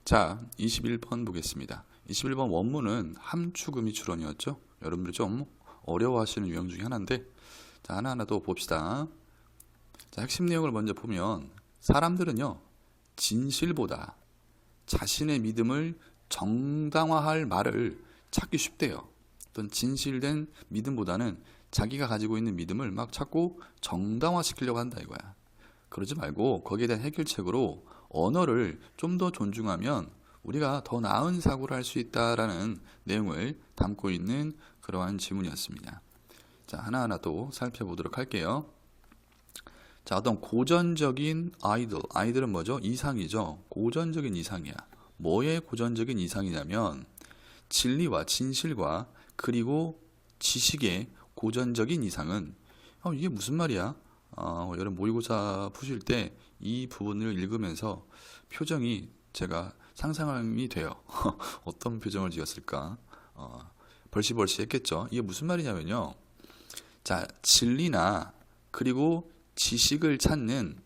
자, 21번 보겠습니다. 21번 원문은 함축음이 출원이었죠. 여러분들 좀 어려워하시는 유형 중에 하나인데, 자, 하나하나 더 봅시다. 자, 핵심 내용을 먼저 보면 사람들은요, 진실보다 자신의 믿음을 정당화할 말을 찾기 쉽대요. 어떤 진실된 믿음보다는 자기가 가지고 있는 믿음을 막 찾고 정당화시키려고 한다 이거야. 그러지 말고 거기에 대한 해결책으로 언어를 좀 더 존중하면 우리가 더 나은 사고를 할 수 있다라는 내용을 담고 있는 그러한 지문이었습니다. 자, 하나하나 또 살펴보도록 할게요. 자, 어떤 고전적인 아이들은 뭐죠? 이상이죠. 고전적인 이상이야. 뭐의 고전적인 이상이냐면 진리와 진실과 그리고 지식의 고전적인 이상은 이게 무슨 말이야? 여러분 모의고사 푸실 때 이 부분을 읽으면서 표정이 제가 상상이 돼요. 어떤 표정을 지었을까? 벌시벌시 했겠죠. 이게 무슨 말이냐면요. 자, 진리나 그리고 지식을 찾는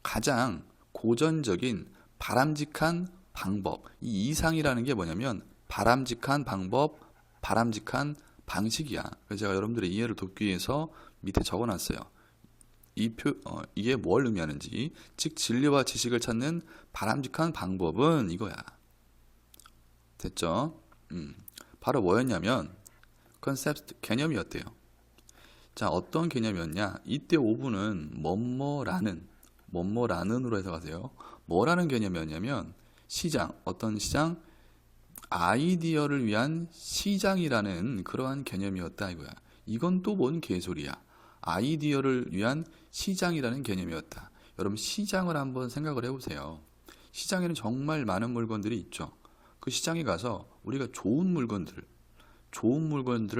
가장 고전적인 바람직한 방법. 이 이상이라는 게 뭐냐면 바람직한 방법, 바람직한 방식이야. 그래서 제가 여러분들의 이해를 돕기 위해서 밑에 적어놨어요. 이게 뭘 의미하는지, 즉 진리와 지식을 찾는 바람직한 방법은 이거야. 됐죠? 바로 뭐였냐면 컨셉트 개념이었대요. 자, 어떤 개념이었냐? 이때 오분은 뭐뭐라는으로 해석하세요. 뭐라는 개념이었냐면 시장, 어떤 시장, 아이디어를 위한 시장이라는 그러한 개념이었다 이거야. 이건 또 뭔 개소리야? 아이디어를 위한 시장이라는 개념이었다. 여러분 시장을 한번 생각을 해보세요. 시장에는 정말 많은 물건들이 있죠. 그 시장에 가서 우리가 좋은 물건들을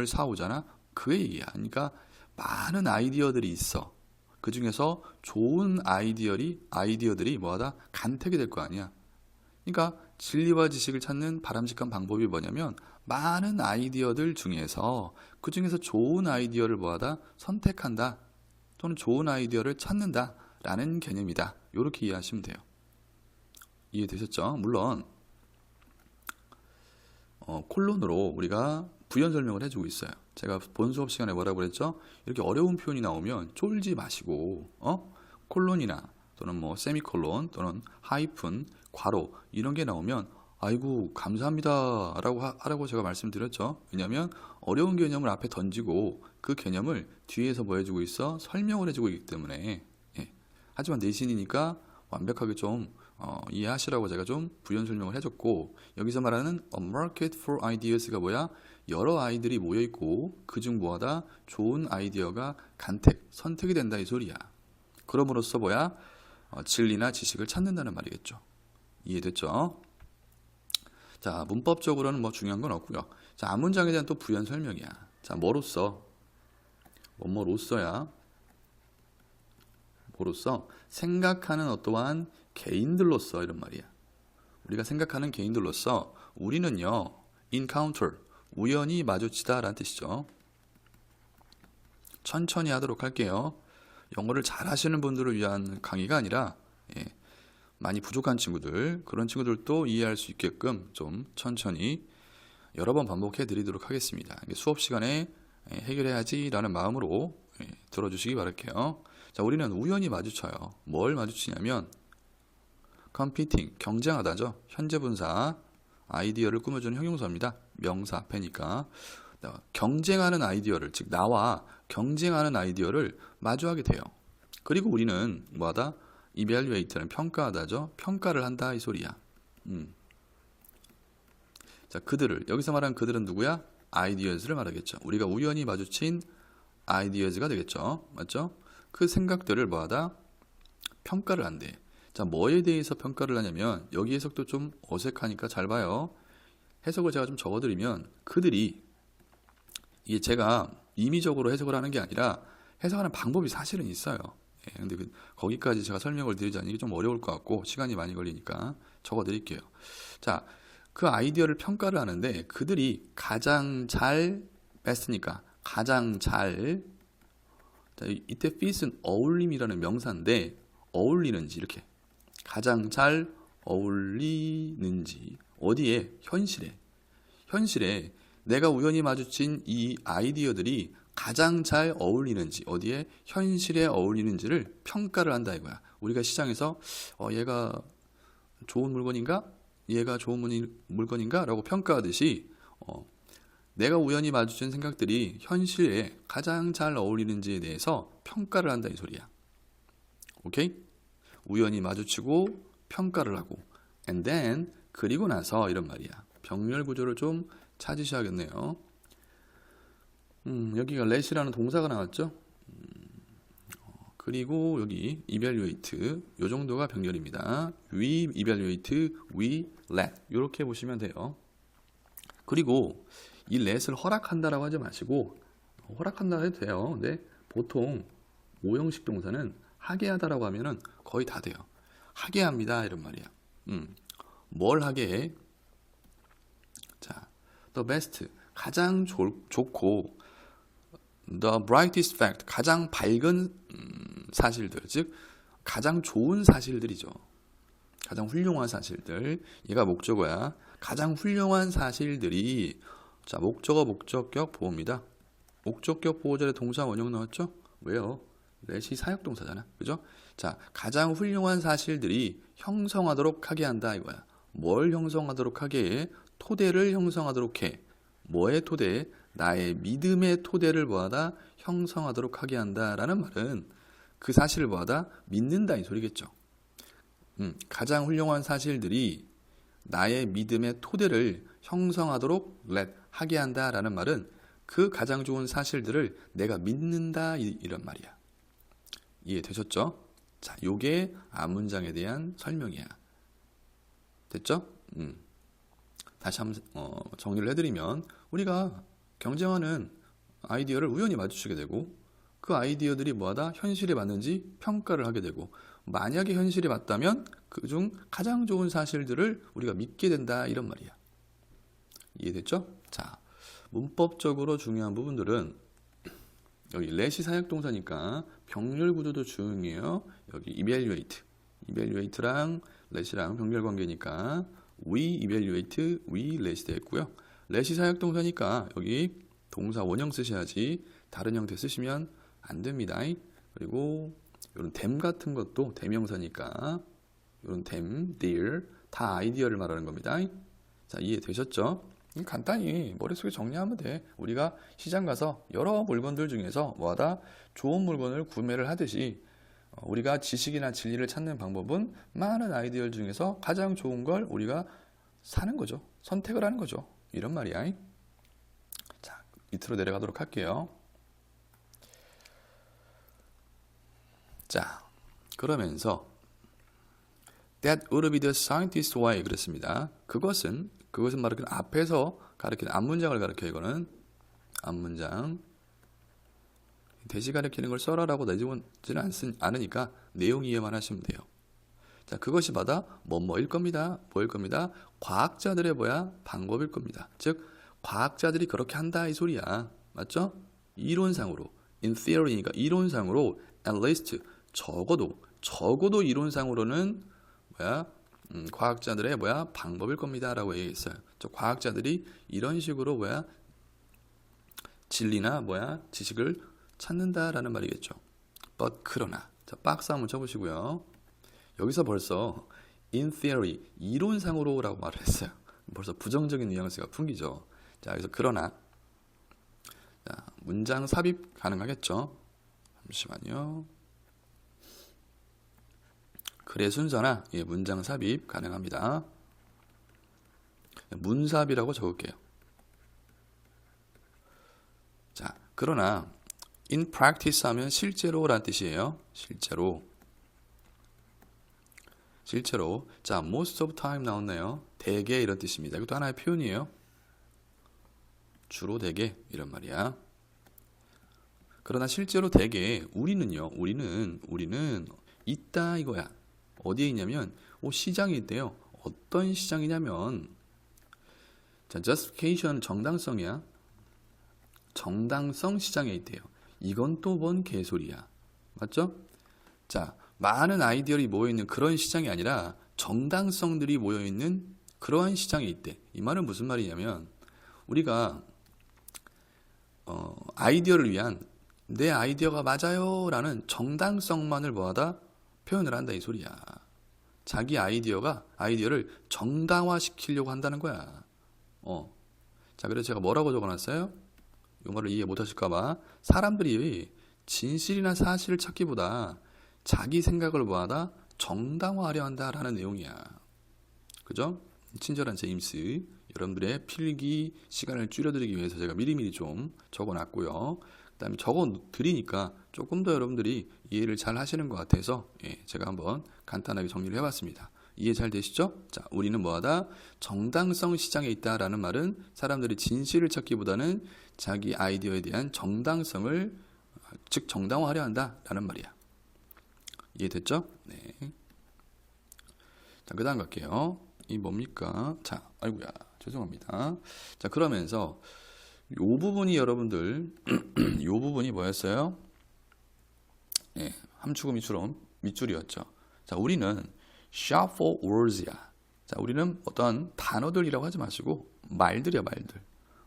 사오잖아. 그 얘기야. 그러니까 많은 아이디어들이 있어. 그 중에서 좋은 아이디어들이 뭐하다? 간택이 될 거 아니야. 그러니까 진리와 지식을 찾는 바람직한 방법이 뭐냐면 많은 아이디어들 중에서 그 중에서 좋은 아이디어를 뭐하다? 선택한다. 또는 좋은 아이디어를 찾는다 라는 개념이다. 이렇게 이해하시면 돼요. 이해되셨죠? 물론 콜론으로 우리가 부연 설명을 해주고 있어요. 제가 본 수업 시간에 뭐라고 그랬죠? 이렇게 어려운 표현이 나오면 쫄지 마시고 콜론이나 또는 뭐 세미콜론 또는 하이픈, 괄호 이런 게 나오면 아이고 감사합니다 라고 하라고 제가 말씀드렸죠. 왜냐하면 어려운 개념을 앞에 던지고 그 개념을 뒤에서 뭐 해주고 있어? 설명을 해주고 있기 때문에 하지만 내신이니까 완벽하게 좀 이해하시라고 제가 좀 부연 설명을 해줬고, 여기서 말하는 a market for ideas가 뭐야? 여러 아이들이 모여있고 그중 뭐하다? 좋은 아이디어가 선택이 된다 이 소리야. 그럼으로써 뭐야? 진리나 지식을 찾는다는 말이겠죠. 이해됐죠? 자, 문법적으로는 뭐 중요한 건 없고요. 자, 앞문장에 대한 또 부연 설명이야. 자, 뭐로써 생각하는 어떠한 개인들로서 이런 말이야. 우리가 생각하는 개인들로서 우리는요 encounter 우연히 마주치다 라는 뜻이죠. 천천히 하도록 할게요. 영어를 잘 하시는 분들을 위한 강의가 아니라 많이 부족한 친구들, 그런 친구들도 이해할 수 있게끔 좀 천천히 여러 번 반복해 드리도록 하겠습니다. 수업 시간에 해결해야지 라는 마음으로 들어주시기 바랄게요. 자, 우리는 우연히 마주쳐요. 뭘 마주치냐면 competing, 경쟁하다죠. 현재 분사, 아이디어를 꾸며주는 형용사입니다. 명사 앞에니까 경쟁하는 아이디어를, 즉 나와 경쟁하는 아이디어를 마주하게 돼요. 그리고 우리는 뭐하다? evaluate는 평가하다죠. 평가를 한다 이 소리야. 자, 여기서 말하는 그들은 누구야? ideas를 말하겠죠. 우리가 우연히 마주친 ideas가 되겠죠. 맞죠? 그 생각들을 뭐하다? 평가를 한대. 자, 뭐에 대해서 평가를 하냐면 여기 해석도 좀 어색하니까 잘 봐요. 해석을 제가 좀 적어드리면 그들이, 이게 제가 임의적으로 해석을 하는 게 아니라 해석하는 방법이 사실은 있어요. 근데 거기까지 제가 설명을 드리자니 이게 좀 어려울 것 같고 시간이 많이 걸리니까 적어드릴게요. 자, 그 아이디어를 평가를 하는데 그들이 가장 잘, best니까 가장 잘, 자, 이때 fit은 어울림이라는 명사인데 어울리는지 이렇게 가장 잘 어울리는지 어디에? 현실에 내가 우연히 마주친 이 아이디어들이 가장 잘 어울리는지 어디에? 현실에 어울리는지를 평가를 한다 이거야. 우리가 시장에서 얘가 좋은 물건인가? 얘가 좋은 물건인가? 라고 평가하듯이 내가 우연히 마주친 생각들이 현실에 가장 잘 어울리는지에 대해서 평가를 한다 이 소리야. 오케이? 우연히 마주치고 평가를 하고 and then 그리고 나서 이런 말이야. 병렬 구조를 좀 찾으셔야겠네요. 여기가 let이라는 동사가 나왔죠? 그리고 여기 evaluate 요 정도가 병렬입니다. we evaluate, we let 이렇게 보시면 돼요. 그리고 이 let을 허락한다라고 하지 마시고 허락한다 해도 돼요. 근데 보통 오형식 동사는 하게 하다라고 하면은 거의 다 돼요. 하게 합니다 이런 말이야. 뭘 하게 해? 자, the best 가장 좋고 the brightest fact 가장 밝은 사실들 즉 가장 좋은 사실들이죠. 가장 훌륭한 사실들. 얘가 목적어야. 가장 훌륭한 사실들이 자 목적어 목적격 보호입니다. 목적격 보호절에 동사 원형 나왔죠? 왜요? let이 사역동사잖아. 그죠? 자 가장 훌륭한 사실들이 형성하도록 하게 한다 이거야. 뭘 형성하도록 하게 해? 토대를 형성하도록 해. 뭐의 토대? 나의 믿음의 토대를 뭐하다? 형성하도록 하게 한다라는 말은 그 사실을 뭐하다? 믿는다 이 소리겠죠. 가장 훌륭한 사실들이 나의 믿음의 토대를 형성하도록 하게 한다라는 말은 그 가장 좋은 사실들을 내가 믿는다 이런 말이야. 이해되셨죠? 자, 요게 앞문장에 대한 설명이야. 됐죠? 다시 한번 정리를 해드리면 우리가 경쟁하는 아이디어를 우연히 마주치게 되고 그 아이디어들이 뭐하다? 현실에 맞는지 평가를 하게 되고 만약에 현실에 맞다면 그중 가장 좋은 사실들을 우리가 믿게 된다 이런 말이야. 이해됐죠? 자, 문법적으로 중요한 부분들은 여기 let이 사역동사니까 병렬 구조도 중요해요. 여기 evaluate랑 let이랑 병렬 관계니까 we evaluate, we let 되어 있고요. let이 사역동사니까 여기 동사 원형 쓰셔야지 다른 형태 쓰시면 안 됩니다. 그리고 이런 them 같은 것도 대명사니까 이런 them, their 다 아이디어를 말하는 겁니다. 자, 이해되셨죠? 간단히 머릿속에 정리하면 돼. 우리가 시장 가서 여러 물건들 중에서 뭐하다? 좋은 물건을 구매를 하듯이 우리가 지식이나 진리를 찾는 방법은 많은 아이디어 중에서 가장 좋은 걸 우리가 사는 거죠. 선택을 하는 거죠. 이런 말이야. 자, 밑으로 내려가도록 할게요. 자, 그러면서 That would be the scientist's way 그랬습니다. 그것은 바로 앞에서 가르치는 앞문장을 가르쳐 이거는 앞문장 대시 가르치는 걸 써라라고 내지는 않으니까 내용 이해만 하시면 돼요. 자, 그것이 바다 뭐일 겁니다. 뭐일 겁니다. 과학자들의 방법일 겁니다. 즉 과학자들이 그렇게 한다 이 소리야. 맞죠? 이론상으로 in theory니까 이론상으로 at least 적어도 이론상으로는 과학자들의 방법일 겁니다라고 얘기했어요. 저 과학자들이 이런 식으로 진리나 지식을 찾는다라는 말이겠죠. but 그러나 자 박스 한번 쳐보시고요. 여기서 벌써 in theory 이론상으로라고 말을 했어요. 벌써 부정적인 뉘앙스가 풍기죠. 자 여기서 그러나 자, 문장 삽입 가능하겠죠. 잠시만요. 글의 순서나 문장 삽입 가능합니다. 문삽이라고 적을게요. 자, 그러나 in practice 하면 실제로라는 뜻이에요. 실제로. 자, most of time 나왔네요. 대개 이런 뜻입니다. 이것도 하나의 표현이에요. 주로 대개 이런 말이야. 그러나 실제로 대개 우리는 있다 이거야. 어디에 있냐면 시장에 있대요. 어떤 시장이냐면 자, justification 정당성이야. 정당성 시장에 있대요. 이건 또 뭔 개소리야. 맞죠? 자, 많은 아이디어들이 모여있는 그런 시장이 아니라 정당성들이 모여있는 그러한 시장에 있대. 이 말은 무슨 말이냐면 우리가 아이디어를 위한 내 아이디어가 맞아요 라는 정당성만을 뭐하다? 표현을 한다 이 소리야. 자기 아이디어를 정당화시키려고 한다는 거야. 자, 그래서 제가 뭐라고 적어놨어요? 이 말을 이해 못하실까봐. 사람들이 진실이나 사실을 찾기보다 자기 생각을 뭐하다? 정당화하려 한다라는 내용이야. 그죠? 친절한 제임스. 여러분들의 필기 시간을 줄여드리기 위해서 제가 미리미리 좀 적어놨고요. 그 다음에 적어드리니까 조금 더 여러분들이 이해를 잘 하시는 것 같아서 제가 한번 간단하게 정리를 해봤습니다. 이해 잘 되시죠? 자, 우리는 뭐하다? 정당성 시장에 있다라는 말은 사람들이 진실을 찾기보다는 자기 아이디어에 대한 정당성을 즉 정당화하려 한다라는 말이야. 이해됐죠? 네. 자, 그 다음 갈게요. 이 뭡니까? 자, 아이고야, 죄송합니다. 자, 그러면서 요 부분이 여러분들 요 부분이 뭐였어요? 함축음 밑줄이었죠. 자, 우리는 shop for words야. 자, 우리는 어떤 단어들이라고 하지 마시고 말들이야,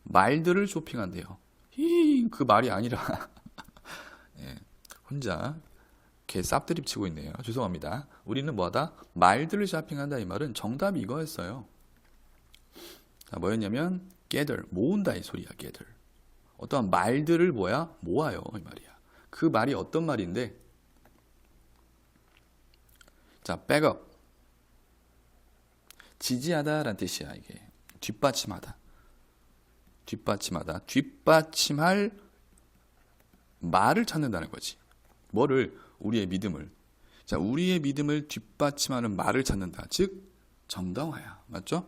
말들을 쇼핑한대요. 그 말이 아니라 혼자 개 쌉드립 치고 있네요. 죄송합니다. 우리는 뭐하다? 말들을 쇼핑한다 이 말은 정답이 이거였어요. 자, 뭐였냐면 gather, 모은다 이 소리야. gather. 어떠한 말들을 모아요 이 말이야. 그 말이 어떤 말인데? 자, back up. 지지하다라는 뜻이야 이게. 뒷받침하다. 뒷받침할 말을 찾는다는 거지. 뭐를? 우리의 믿음을. 자, 우리의 믿음을 뒷받침하는 말을 찾는다. 즉 정당화야. 맞죠?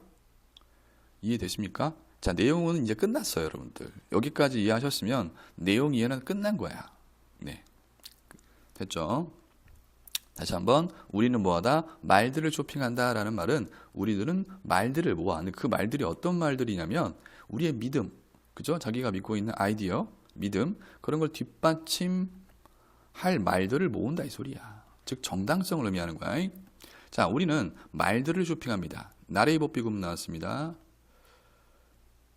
이해되십니까? 자, 내용은 이제 끝났어요, 여러분들. 여기까지 이해하셨으면 내용 이해는 끝난 거야. 네. 됐죠? 다시 한번 우리는 뭐하다? 말들을 쇼핑한다라는 말은 우리들은 말들을 모아하는 그 말들이 어떤 말들이냐면 우리의 믿음, 그죠? 자기가 믿고 있는 아이디어, 믿음 그런 걸 뒷받침할 말들을 모은다 이 소리야. 즉 정당성을 의미하는 거야. 자, 우리는 말들을 쇼핑합니다. 나레이 법비금 나왔습니다.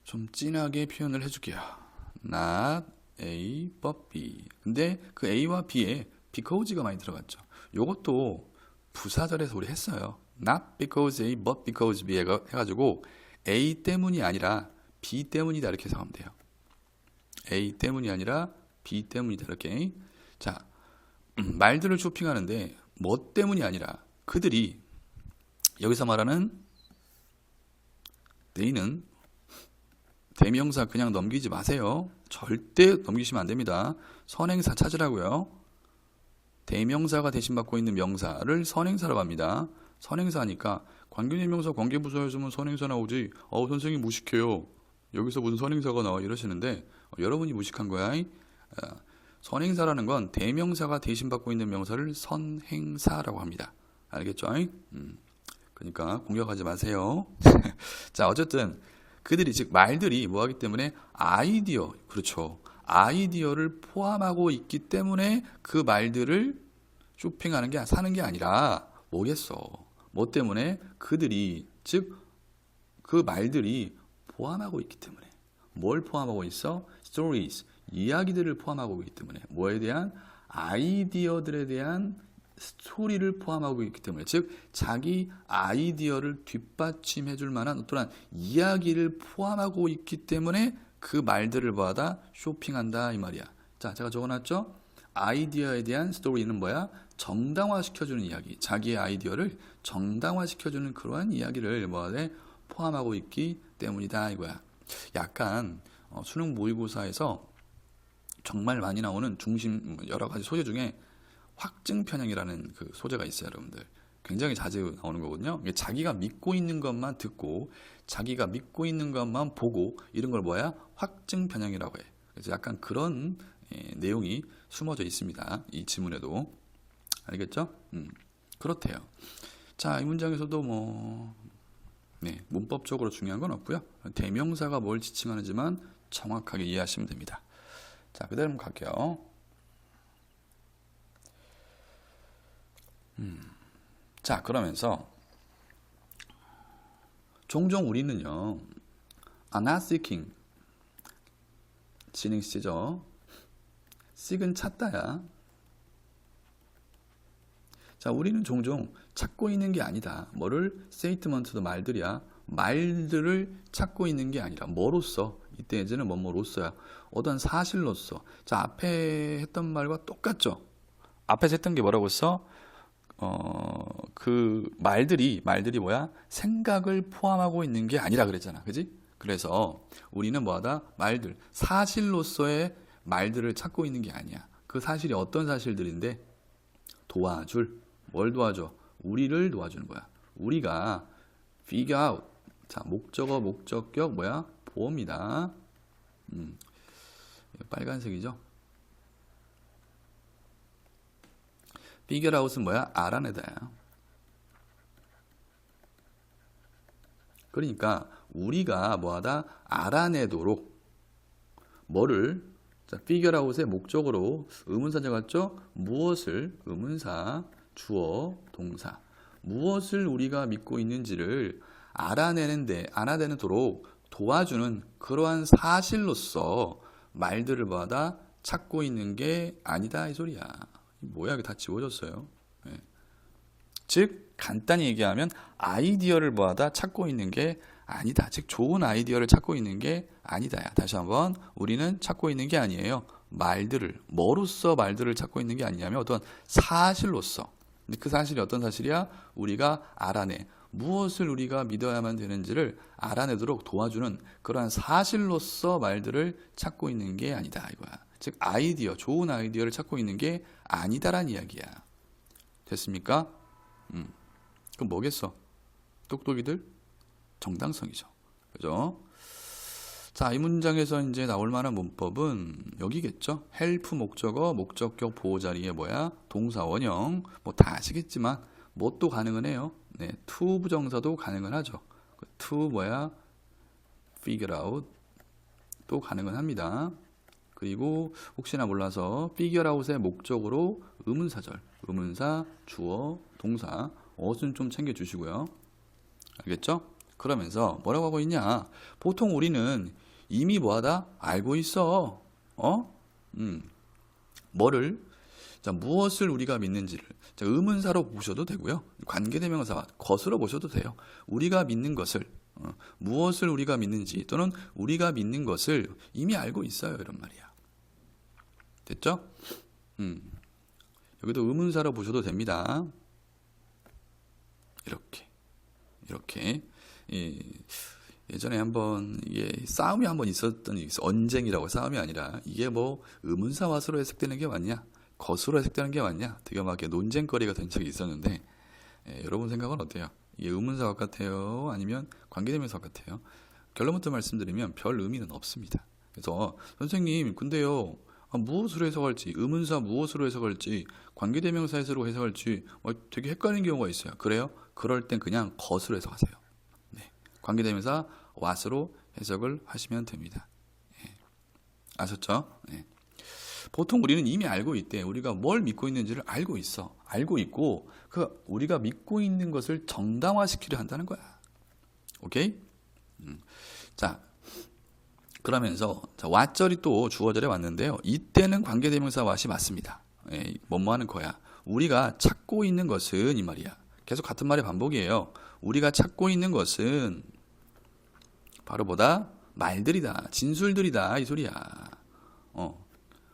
좀 진하게 표현을 해줄게요. Not A but B. 근데 그 A와 B에 because가 많이 들어갔죠. 요것도 부사절에서 우리 했어요. Not because A but because B 해가지고 A 때문이 아니라 B 때문이다 이렇게 생각하면 돼요. A 때문이 아니라 B 때문이다 이렇게. 자, 말들을 쇼핑하는데 뭐 때문이 아니라 그들이 여기서 말하는 they는 대명사 그냥 넘기지 마세요. 절대 넘기시면 안 됩니다. 선행사 찾으라고요. 대명사가 대신받고 있는 명사를 선행사라고 합니다. 선행사니까 관계대명사 관계부사였으면 선행사 나오지. 선생님 무식해요. 여기서 무슨 선행사가 나와 이러시는데 여러분이 무식한 거야. 선행사라는 건 대명사가 대신받고 있는 명사를 선행사라고 합니다. 알겠죠? 그러니까 공격하지 마세요. 자, 어쨌든 그들이 즉 말들이 뭐하기 때문에 아이디어, 그렇죠. 아이디어를 포함하고 있기 때문에 그 말들을 쇼핑하는 게 사는 게 아니라 뭐겠어. 뭐 때문에? 그들이 즉 그 말들이 포함하고 있기 때문에. 뭘 포함하고 있어? stories, 이야기들을 포함하고 있기 때문에. 뭐에 대한? 아이디어들에 대한 스토리를 포함하고 있기 때문에, 즉 자기 아이디어를 뒷받침해 줄 만한 어떠한 이야기를 포함하고 있기 때문에 그 말들을 뭐하다? 쇼핑한다 이 말이야. 자, 제가 적어놨죠? 아이디어에 대한 스토리는 뭐야? 정당화시켜주는 이야기. 자기의 아이디어를 정당화시켜주는 그러한 이야기를 뭐하대? 포함하고 있기 때문이다 이거야. 약간 수능 모의고사에서 정말 많이 나오는 중심 여러 가지 소재 중에 확증 편향이라는 그 소재가 있어요, 여러분들. 굉장히 자주 나오는 거거든요. 자기가 믿고 있는 것만 듣고, 자기가 믿고 있는 것만 보고, 이런 걸 뭐야? 확증 편향이라고 해. 그래서 약간 그런 내용이 숨어져 있습니다. 이 지문에도. 알겠죠? 그렇대요. 자, 이 문장에서도 문법적으로 중요한 건 없고요. 대명사가 뭘 지칭하는지만 정확하게 이해하시면 됩니다. 자, 그 다음 갈게요. 자, 그러면서 종종 우리는요, are not seeking, 진행시죠. seek은 찾다야. 자, 우리는 종종 찾고 있는 게 아니다. 뭐를? statement도 말들이야. 말들을 찾고 있는 게 아니라 뭐로써? 이때 예제는 뭐로써야. 어떤 사실로써. 자, 앞에 했던 말과 똑같죠. 앞에서 했던 게 뭐라고 했어? 그 말들이 뭐야? 생각을 포함하고 있는 게 아니라 그랬잖아. 그지? 그래서 우리는 뭐하다? 말들, 사실로서의 말들을 찾고 있는 게 아니야. 그 사실이 어떤 사실들인데? 도와줄. 뭘 도와줘? 우리를 도와주는 거야. 우리가 figure out. 자, 목적어, 목적격 뭐야? 보어입니다. 빨간색이죠? figure out은 뭐야? 알아내다야. 그러니까 우리가 뭐하다? 알아내도록 뭐를? 자, figure out의 목적으로 의문사 들어갔죠? 무엇을? 의문사, 주어, 동사. 무엇을 우리가 믿고 있는지를 알아내도록 도와주는 그러한 사실로서 말들을 뭐하다? 찾고 있는 게 아니다 이 소리야. 뭐야, 이게 다 지워졌어요. 네. 즉 간단히 얘기하면 아이디어를 뭐하다? 찾고 있는 게 아니다. 즉 좋은 아이디어를 찾고 있는 게 아니다야. 다시 한번, 우리는 찾고 있는 게 아니에요. 말들을, 뭐로써 말들을 찾고 있는 게 아니냐면 어떤 사실로서. 근데 그 사실이 어떤 사실이야? 우리가 알아내. 무엇을 우리가 믿어야만 되는지를 알아내도록 도와주는 그러한 사실로서 말들을 찾고 있는 게 아니다 이거야. 즉 아이디어, 좋은 아이디어를 찾고 있는 게 아니다란 이야기야. 됐습니까? 그럼 뭐겠어? 똑똑이들? 정당성이죠. 그죠? 자, 이 문장에서 이제 나올 만한 문법은 여기겠죠. help 목적어, 목적격 보호 자리에 뭐야? 동사 원형. 뭐 다 아시겠지만 뭣도 가능은 해요. 네, to 부정사도 가능은 하죠. to 뭐야? figure out 또 가능은 합니다. 그리고 혹시나 몰라서 figure out의 목적으로 의문사절, 의문사, 주어, 동사, 어순 좀 챙겨주시고요. 알겠죠? 그러면서 뭐라고 하고 있냐? 보통 우리는 이미 뭐하다? 알고 있어. 뭐를? 자, 무엇을 우리가 믿는지를. 자, 의문사로 보셔도 되고요. 관계대명사 것으로 보셔도 돼요. 우리가 믿는 것을, 무엇을 우리가 믿는지 또는 우리가 믿는 것을 이미 알고 있어요. 이런 말이야. 됐죠? 여기도 의문사로 보셔도 됩니다. 이렇게. 예전에 한번 이게 싸움이 한번 있었던 일이 있어. 언쟁이라고 싸움이 아니라 이게 뭐 의문사 와서로 해석되는 게 맞냐? 것으로 해석되는 게 맞냐? 되게 막 이렇게 논쟁거리가 된 적이 있었는데 여러분 생각은 어때요? 이게 의문사 같아요? 아니면 관계대명사 같아요? 결론부터 말씀드리면 별 의미는 없습니다. 그래서 선생님 근데요 무엇으로 해석할지, 의문사 무엇으로 해석할지, 관계대명사에서로 해석할지 되게 헷갈리는 경우가 있어요. 그래요? 그럴 땐 그냥 것으로 해석하세요. 네. 관계대명사 what으로 해석을 하시면 됩니다. 네. 아셨죠? 네. 보통 우리는 이미 알고 있대. 우리가 뭘 믿고 있는지를 알고 있어. 알고 있고 그 우리가 믿고 있는 것을 정당화시키려 한다는 거야. 오케이? 자, 그러면서 자, what절이 또 주어절에 왔는데요. 이때는 관계대명사 what이 맞습니다. 뭐뭐 하는 거야. 우리가 찾고 있는 것은 이 말이야. 계속 같은 말의 반복이에요. 우리가 찾고 있는 것은 바로 뭐다? 말들이다. 진술들이다. 이 소리야.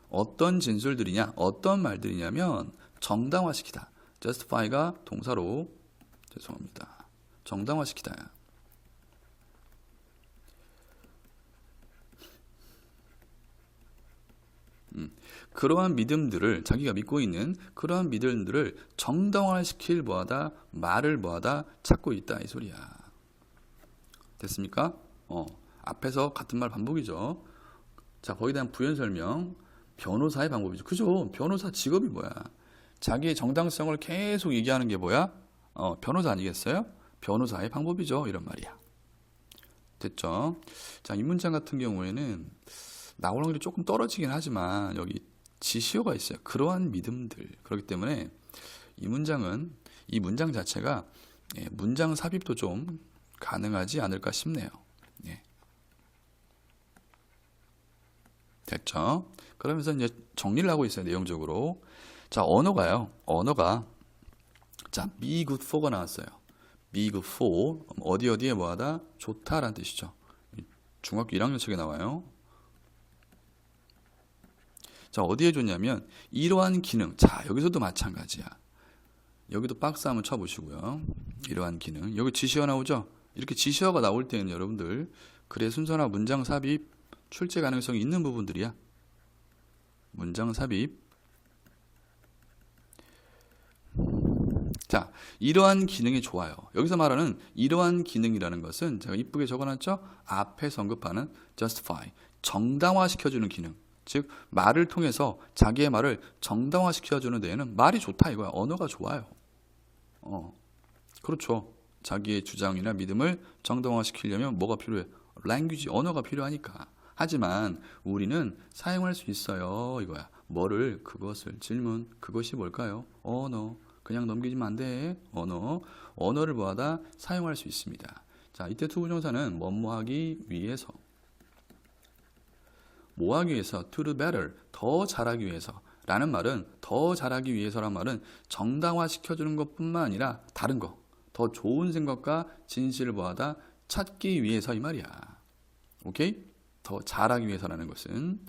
어떤 진술들이냐? 어떤 말들이냐면 정당화시키다. justify가 동사로 죄송합니다. 정당화시키다. 그러한 믿음들을 자기가 믿고 있는 그러한 믿음들을 정당화시킬 뭐하다? 말을 뭐하다? 찾고 있다. 이 소리야. 됐습니까? 앞에서 같은 말 반복이죠. 자, 거기에 대한 부연 설명. 변호사의 방법이죠. 그죠? 변호사 직업이 뭐야? 자기의 정당성을 계속 얘기하는 게 뭐야? 변호사 아니겠어요? 변호사의 방법이죠. 이런 말이야. 됐죠? 자, 이 문장 같은 경우에는 나오는 게 조금 떨어지긴 하지만 여기 지시어가 있어요. 그러한 믿음들. 그렇기 때문에 이 문장 자체가 문장 삽입도 좀 가능하지 않을까 싶네요. 예. 됐죠? 그러면서 이제 정리를 하고 있어요, 내용적으로. 자, 언어가 자, be good for가 나왔어요. be good for 어디에 뭐하다 좋다라는 뜻이죠. 중학교 1학년 책에 나와요. 자, 어디에 좋냐면 이러한 기능. 자, 여기서도 마찬가지야. 여기도 박스 한번 쳐보시고요. 이러한 기능. 여기 지시어 나오죠? 이렇게 지시어가 나올 때는 여러분들 글의 순서나 문장 삽입, 출제 가능성이 있는 부분들이야. 문장 삽입. 자, 이러한 기능이 좋아요. 여기서 말하는 이러한 기능이라는 것은 제가 이쁘게 적어놨죠? 앞에서 언급하는 justify, 정당화시켜주는 기능. 즉 말을 통해서 자기의 말을 정당화시켜주는 데에는 말이 좋다 이거야. 언어가 좋아요. 그렇죠. 자기의 주장이나 믿음을 정당화시키려면 뭐가 필요해? language, 언어가 필요하니까. 하지만 우리는 사용할 수 있어요 이거야. 뭐를? 그것을. 질문. 그것이 뭘까요? 언어. 그냥 넘기지면 안 돼. 언어를 뭐하다? 사용할 수 있습니다. 자, 이때 투부정사는 뭐하기 위해서, 뭐하기 위해서, to do better, 더 잘하기 위해서 라는 말은, 더 잘하기 위해서란 말은 정당화시켜주는 것뿐만 아니라 다른 거, 더 좋은 생각과 진실을 뭐하다? 찾기 위해서 이 말이야. 오케이? 더 잘하기 위해서라는 것은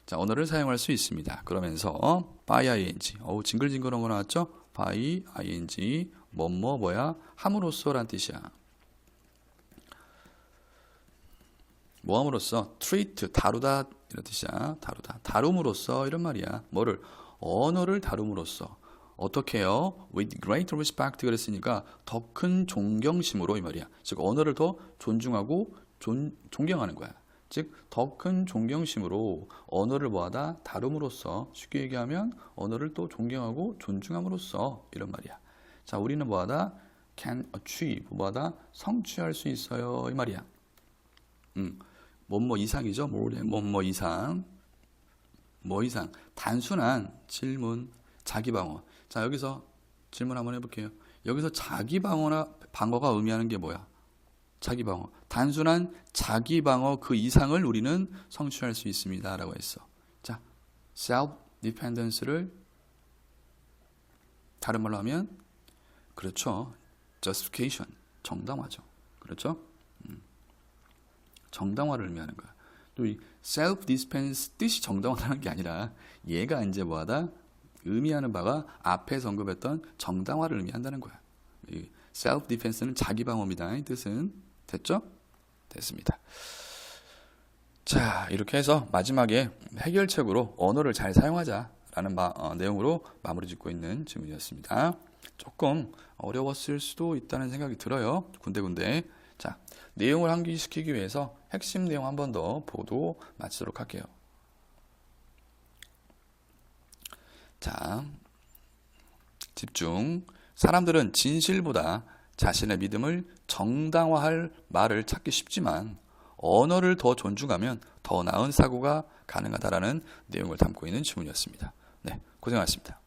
자, 언어를 사용할 수 있습니다. 그러면서 by ing, 징글징글한 거 나왔죠? by ing, 뭐야? 함으로써 라는 뜻이야. 뭐 함으로써? treat, 다루다 이런 뜻이야. 다룸으로써 이런 말이야. 뭐를? 언어를 다룸으로써. 어떻게 해요? with great respect 그랬으니까 더 큰 존경심으로 이 말이야. 즉 언어를 더 존중하고 존경하는 거야. 즉 더 큰 존경심으로 언어를 뭐하다? 다룸으로써. 쉽게 얘기하면 언어를 또 존경하고 존중함으로써 이런 말이야. 자, 우리는 뭐하다? can achieve, 뭐하다? 성취할 수 있어요 이 말이야. 뭐뭐 이상이죠. 뭐뭐 이상. 뭐 이상. 단순한 질문, 자기 방어. 자, 여기서 질문 한번 해볼게요. 여기서 자기 방어가 의미하는 게 뭐야? 자기 방어. 단순한 자기 방어 그 이상을 우리는 성취할 수 있습니다 라고 했어. 자, self dependence를 다른 말로 하면 그렇죠. justification, 정당화죠. 그렇죠? 정당화를 의미하는 거야. 또 이 self defense 뜻이 정당화라는 게 아니라 얘가 이제 뭐하다? 의미하는 바가 앞에서 언급했던 정당화를 의미한다는 거야. 이 self defense는 자기 방어입니다. 이 뜻은 됐죠? 됐습니다. 자, 이렇게 해서 마지막에 해결책으로 언어를 잘 사용하자라는 내용으로 마무리 짓고 있는 질문이었습니다. 조금 어려웠을 수도 있다는 생각이 들어요. 군데군데. 자, 내용을 암기시키기 위해서 핵심 내용 한 번 더 보도 마치도록 할게요. 자, 집중. 사람들은 진실보다 자신의 믿음을 정당화할 말을 찾기 쉽지만 언어를 더 존중하면 더 나은 사고가 가능하다라는 내용을 담고 있는 질문이었습니다. 네, 고생하셨습니다.